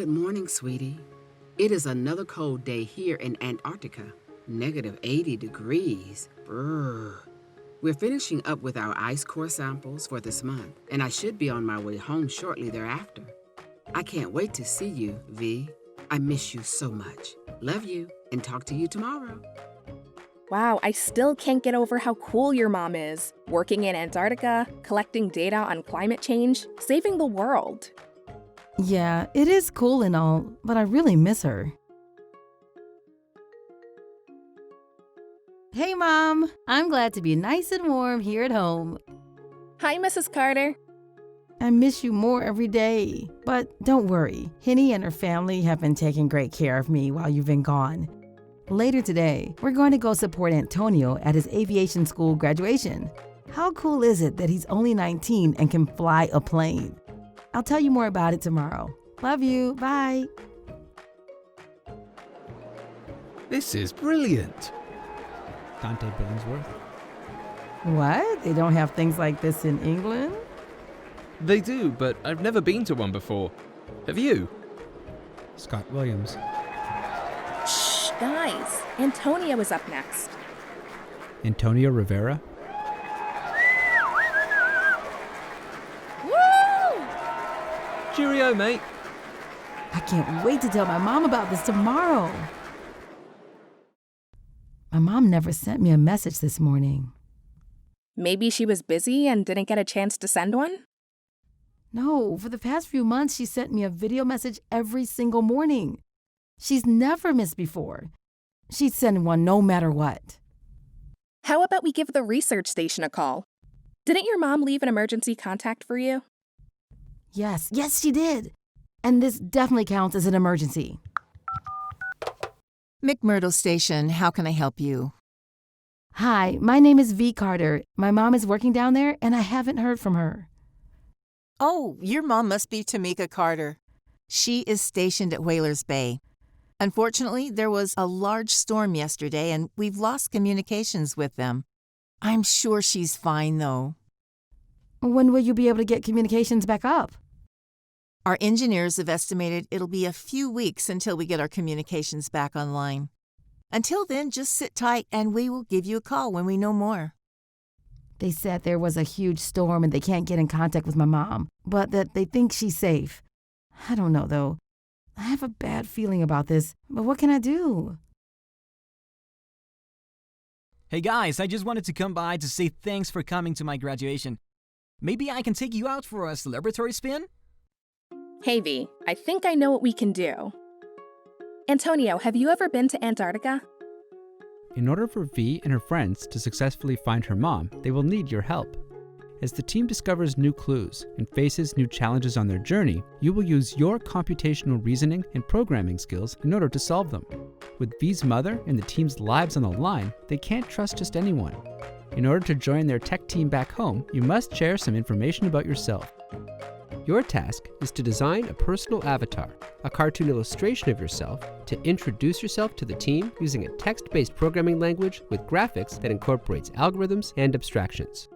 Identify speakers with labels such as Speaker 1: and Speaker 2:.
Speaker 1: Good morning, sweetie. It is another cold day here in Antarctica. -80 degrees. Brr. We're finishing up with our ice core samples for this month, and I should be on my way home shortly thereafter. I can't wait to see you, V. I miss you so much. Love you, and talk to you tomorrow.
Speaker 2: Wow, I still can't get over how cool your mom is. Working in Antarctica, collecting data on climate change, saving the world.
Speaker 3: Yeah, it is cool and all, but I really miss her. Hey, Mom. I'm glad to be nice and warm here at home.
Speaker 2: Hi, Mrs. Carter.
Speaker 3: I miss you more every day. But don't worry, Henny and her family have been taking great care of me while you've been gone. Later today, we're going to go support Antonio at his aviation school graduation. How cool is it that he's only 19 and can fly a plane? I'll tell you more about it tomorrow. Love you. Bye.
Speaker 4: This is brilliant.
Speaker 5: Dante Billingsworth.
Speaker 3: What? They don't have things like this in England?
Speaker 4: They do, but I've never been to one before. Have you?
Speaker 5: Scott Williams.
Speaker 2: Shh, guys. Antonio is up next.
Speaker 5: Antonio Rivera.
Speaker 2: Woo!
Speaker 4: Cheerio, mate.
Speaker 3: I can't wait to tell my mom about this tomorrow. My mom never sent me a message this morning.
Speaker 2: Maybe she was busy and didn't get a chance to send one?
Speaker 3: No, for the past few months, she sent me a video message every single morning. She's never missed before. She'd send one no matter what.
Speaker 2: How about we give the research station a call? Didn't your mom leave an emergency contact for you?
Speaker 3: Yes, she did. And this definitely counts as an emergency.
Speaker 6: McMurdo Station, how can I help you?
Speaker 3: Hi, my name is V. Carter. My mom is working down there, and I haven't heard from her.
Speaker 6: Oh, your mom must be Tamika Carter. She is stationed at Whalers Bay. Unfortunately, there was a large storm yesterday, and we've lost communications with them. I'm sure she's fine, though.
Speaker 3: When will you be able to get communications back up?
Speaker 6: Our engineers have estimated it'll be a few weeks until we get our communications back online. Until then, just sit tight and we will give you a call when we know more.
Speaker 3: They said there was a huge storm and they can't get in contact with my mom, but that they think she's safe. I don't know, though. I have a bad feeling about this, but what can I do?
Speaker 7: Hey guys, I just wanted to come by to say thanks for coming to my graduation. Maybe I can take you out for a celebratory spin?
Speaker 2: Hey V, I think I know what we can do. Antonio, have you ever been to Antarctica?
Speaker 5: In order for V and her friends to successfully find her mom, they will need your help. As the team discovers new clues and faces new challenges on their journey, you will use your computational reasoning and programming skills in order to solve them. With V's mother and the team's lives on the line, they can't trust just anyone. In order to join their tech team back home, you must share some information about yourself. Your task is to design a personal avatar, a cartoon illustration of yourself, to introduce yourself to the team using a text-based programming language with graphics that incorporates algorithms and abstractions.